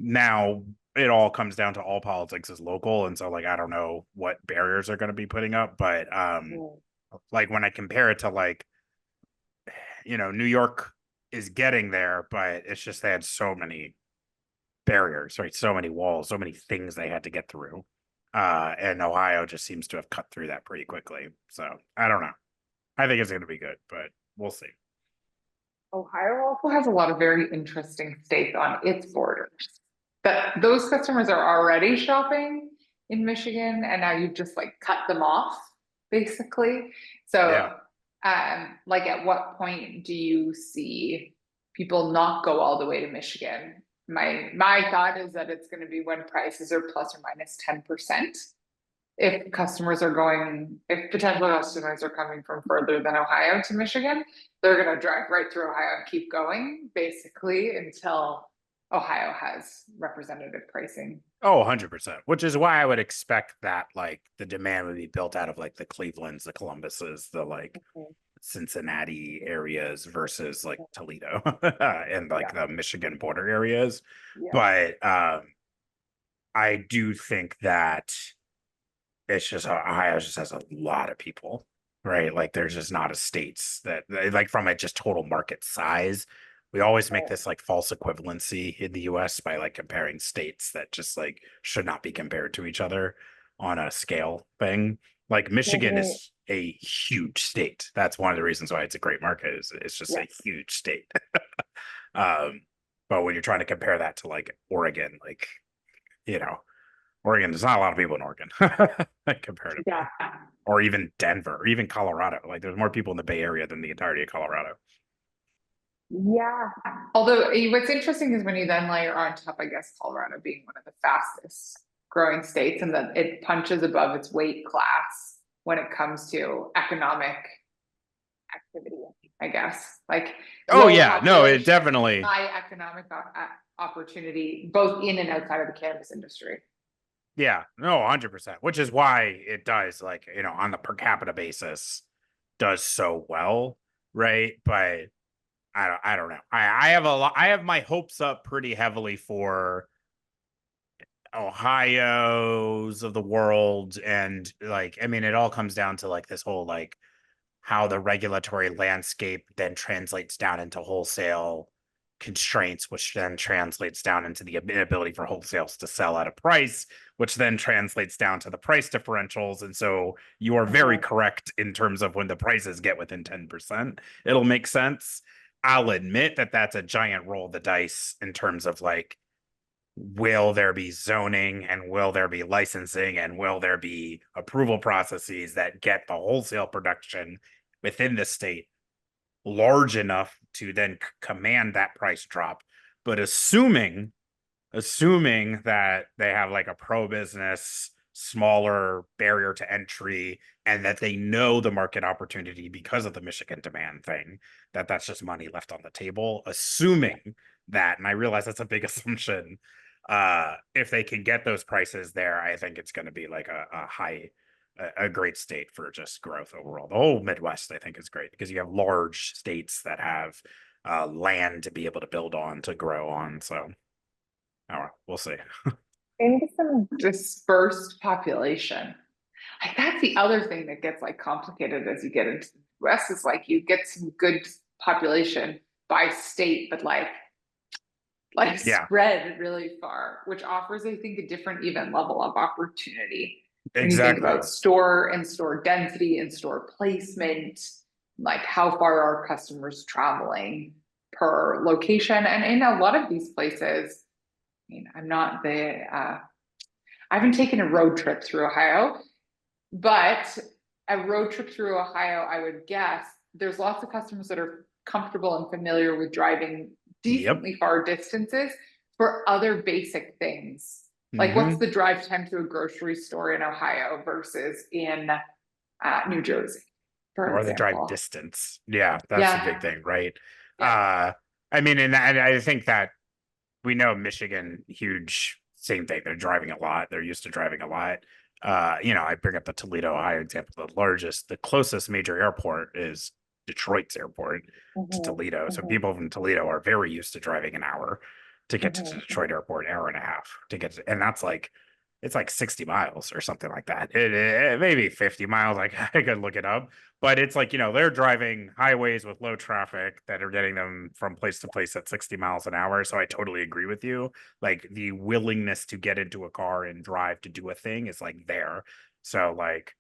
Now it all comes down to all politics is local, and so like I don't know what barriers are going to be putting up, but Mm. like when I compare it to like New York is getting there, but it's just they had so many barriers, right? So many walls, so many things they had to get through. And Ohio just seems to have cut through that pretty quickly. So I don't know. I think it's going to be good, but we'll see. Ohio also has a lot of very interesting states on its borders. That those customers are already shopping in Michigan, and now you've just like cut them off, basically. Yeah. So, like, at what point do you see people not go all the way to Michigan? My thought is that it's going to be when prices are plus or minus 10%. If potential customers are coming from further than Ohio to Michigan, they're going to drive right through Ohio and keep going basically until Ohio has representative pricing. Oh, 100%. Which is why I would expect that like the demand would be built out of like the Clevelands, the Columbuses, the like Okay. Cincinnati areas versus like Toledo and like Yeah. the Michigan border areas. Yeah. But I do think that it's just Ohio just has a lot of people, right? Like there's just not a states that like from a just total market size. We always make this like false equivalency in the US by like comparing states that just like should not be compared to each other on a scale thing. Like Michigan Mhm. is a huge state. That's one of the reasons why it's a great market is it's just a Yes. huge state. um, but when you're trying to compare that to like Oregon, like, you know, Oregon, there's not a lot of people in Oregon Yeah. comparatively, or even Denver, or even Colorado. Like there's more people in the Bay Area than the entirety of Colorado. Yeah. Although what's interesting is when you then layer on top, I guess, Colorado being one of the fastest growing states and that it punches above its weight class when it comes to economic activity, I guess. Like Oh low yeah, no, it population, definitely, high economic opportunity, both in and outside of the cannabis industry. yeah, no, 100%. Which is why it does like on the per capita basis does so well, right? But I don't know. I have a lot. I have my hopes up pretty heavily for Ohio's of the world, and like I mean, it all comes down to like this whole like how the regulatory landscape then translates down into wholesale constraints, which then translates down into the inability for wholesales to sell at a price, which then translates down to the price differentials. And so you are very Mhm. correct in terms of when the prices get within 10%, it'll make sense. I'll admit that that's a giant roll of the dice in terms of like, will there be zoning and will there be licensing and will there be approval processes that get the wholesale production within the state large enough to then command that price drop? But assuming that they have like a pro business smaller barrier to entry and that they know the market opportunity because of the Michigan demand thing, that's just money left on the table, assuming that, and I realize that's a big assumption, if they can get those prices there, I think it's going to be like a great state for just growth overall. The whole Midwest, I think, is great because you have large states that have land to be able to build on, to grow on. So, all right, we'll see. And some dispersed population. Like that's the other thing that gets like complicated as you get into the West is like you get some good population by state, but like Yeah, spread really far, which offers, I think, a different even level of opportunity when you think exactly. about store and store density and store placement, like how far are customers traveling per location. And in a lot of these places, I mean, I haven't taken a road trip through Ohio, but a road trip through Ohio, I would guess there's lots of customers that are comfortable and familiar with driving Yep. decently far distances for other basic things. Like, what's Hmm. the drive time to a grocery store in Ohio versus in New Jersey, for Or the drive example? distance. Yeah, that's the big Yeah, thing, right? yeah, Uh, I mean, and I think that we know Michigan, huge, same thing. They're driving a lot. They're used to driving a lot. I bring up the Toledo, Ohio example. The closest major airport is Detroit's airport to hmm Toledo. So hmm people from Toledo are very used to driving an hour to get to Detroit Airport, hour and a half to get to, and that's like it's like 60 miles or something like that. Maybe 50 miles. Like I could look it up, but it's like, they're driving highways with low traffic that are getting them from place to place at 60 miles an hour. So I totally agree with you. Like the willingness to get into a car and drive to do a thing is like there. So like,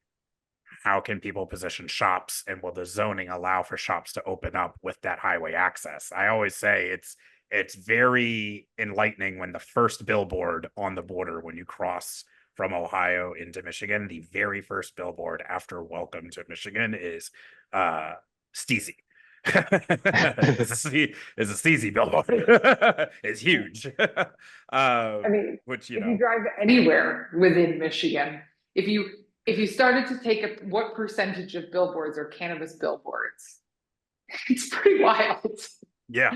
how can people position shops, and will the zoning allow for shops to open up with that highway access? I always say it's very enlightening when the first billboard on the border, when you cross from Ohio into Michigan, the very first billboard after welcome to Michigan is Steezy. It's a Steezy billboard. It's huge. I mean, Which if you drive anywhere within Michigan, if you started to take what percentage of billboards are cannabis billboards, it's pretty wild. Yeah,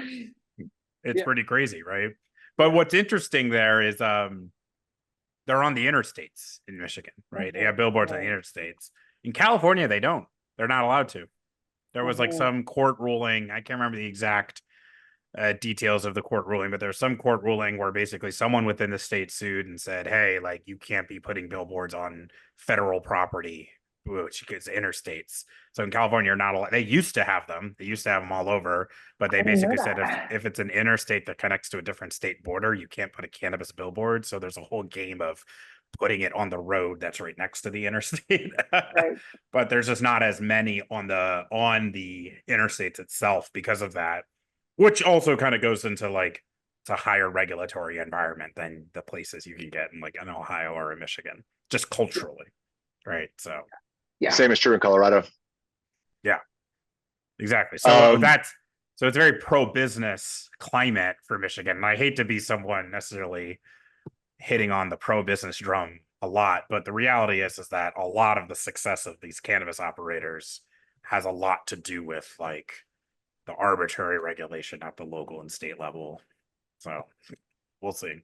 it's pretty crazy, right? But what's interesting there is they're on the interstates in Michigan, right? They have billboards on the interstates. In California, they don't. They're not allowed to. There was like some court ruling. I can't remember the exact details of the court ruling, but there's some court ruling where basically someone within the state sued and said, hey, like you can't be putting billboards on federal property, which is interstates. So in California, you're not allowed. They used to have them. They used to have them all over, but they basically said if it's an interstate that connects to a different state border, you can't put a cannabis billboard. So there's a whole game of putting it on the road that's right next to the interstate. Right. But there's just not as many on the interstates itself because of that, which also kind of goes into like it's a higher regulatory environment than the places you can get in like an Ohio or a Michigan, just culturally, right? So same is true in Colorado. Yeah, exactly. So so it's a very pro-business climate for Michigan. And I hate to be someone necessarily hitting on the pro-business drum a lot, but the reality is that a lot of the success of these cannabis operators has a lot to do with like the arbitrary regulation at the local and state level. So we'll see.